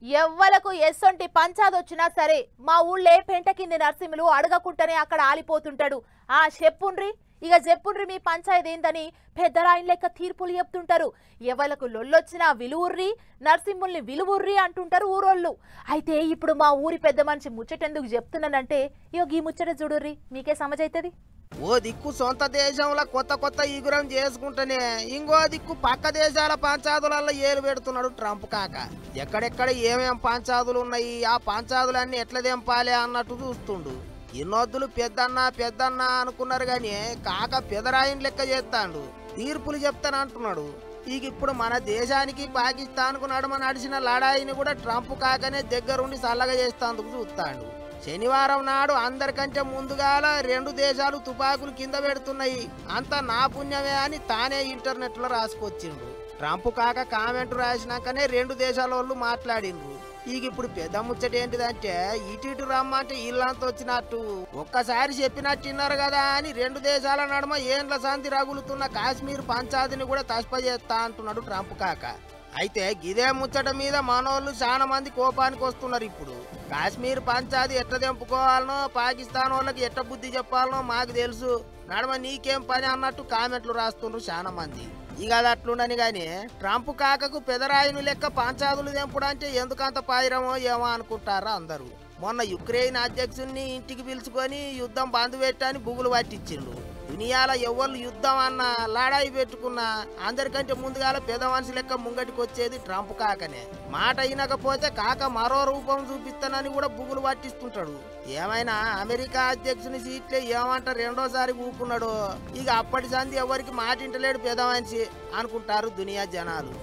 ఎవ్వలకు ఎస్సొంటి పంచాదొచ్చినా సరే మా ఊళ్ళే పెంట కింది నర్సింహులు అడగకుంటనే అక్కడ ఆలిపోతుంటాడు. చెప్పుండ్రి ఇక చెప్పుండ్రి మీ పంచాయతీ ఏందని పెద్దరాయిన్ లెక్క తీర్పులు చెప్తుంటారు. ఎవలకు లొల్లొచ్చినా విలువుర్రి నర్సింహుల్ని విలువుర్రి అంటుంటారు ఊరోళ్ళు. అయితే ఇప్పుడు మా ఊరి పెద్ద మనిషి ముచ్చటెందుకు చెప్తున్నానంటే ఈ ముచ్చట చూడుర్రి మీకే సమజైతది. ఓ దిక్కు సొంత దేశంలో కొత్త కొత్త ఈగురం చేసుకుంటేనే ఇంకో దిక్కు పక్క దేశాల పంచాదులలో ఏలు పెడుతున్నాడు ట్రంప్ కాక. ఎక్కడెక్కడ ఏమేం పంచాదులు ఉన్నాయి, ఆ పంచాదులన్నీ ఎట్లా తెంపాలి అన్నట్టు చూస్తుండు. ఇన్నొద్దులు పెద్దన్న అనుకున్నారు గాని కాక పెదరాయిన్ లెక్క చేస్తాడు, తీర్పులు చెప్తానంటున్నాడు. ఇప్పుడు మన దేశానికి పాకిస్తాన్కు నడుమ నడిచిన లడాయిని కూడా ట్రంప్ కాకనే దగ్గరుండి చల్లగా చేస్తాందుకు చూస్తాడు. శనివారం నాడు అందరికంటే ముందుగాల రెండు దేశాలు తుపాకులు కింద పెడుతున్నాయి, అంతా నా పుణ్యమే అని తానే ఇంటర్నెట్ లో రాసుకొచ్చిండ్రు. ట్రంప్ కాక కామెంట్ రాసినాకనే రెండు దేశాల వాళ్ళు మాట్లాడిండ్రు. ఇప్పుడు పెద్ద ముచ్చట ఏంటిదంటే ఇటు రమ్మంటే ఇల్లంతా వచ్చినట్టు ఒక్కసారి చెప్పినట్టున్నారు కదా అని రెండు దేశాల నడుమ ఏండ్ల సంధి రగులుతున్న కాశ్మీర్ పంచాయతీని కూడా తస్పజేస్తా అంటున్నాడు ట్రంప్ కాక. అయితే గిదే ముచ్చట మీద మనోళ్ళు చాలా మంది కోపానికి వస్తున్నారు. ఇప్పుడు కాశ్మీర్ పంచాయతీ ఎట్లా తెంపుకోవాలనో పాకిస్తాన్ వాళ్ళకి ఎట్ట బుద్ధి చెప్పాలనో మాకు తెలుసు, నడమ నీకేం పని అన్నట్టు కామెంట్లు రాస్తున్నారు చాలా మంది. అది అట్లుండని గాని ట్రంప్ కాకకు పెదరాయిను లెక్క పంచాదులు తెంపుడు అంటే ఎందుకంత పాయిరమో ఏమో అనుకుంటారా అందరూ. మొన్న యుక్రెయిన్ అధ్యక్షుడిని ఇంటికి పిలుచుకొని యుద్ధం బంద్ పెట్టని బుగులు పట్టించిండు. దునియాల ఎవరు యుద్ధం అన్న లాడాయి పెట్టుకున్నా అందరికంటే ముందుగాల పెద్ద మనిషి లెక్క ముంగటికి వచ్చేది ట్రంప్ కాకనే. మాట అయినకపోతే కాక మరో రూపం చూపిస్తానని కూడా బుగులు పట్టిస్తుంటాడు. ఏమైనా అమెరికా అధ్యక్షుని సీట్లే ఏమంట రెండోసారి ఊపుకున్నాడు. అప్పటి సంది ఎవరికి మాటింటలేడు పెద్ద మనిషి అనుకుంటారు దునియా జనాలు.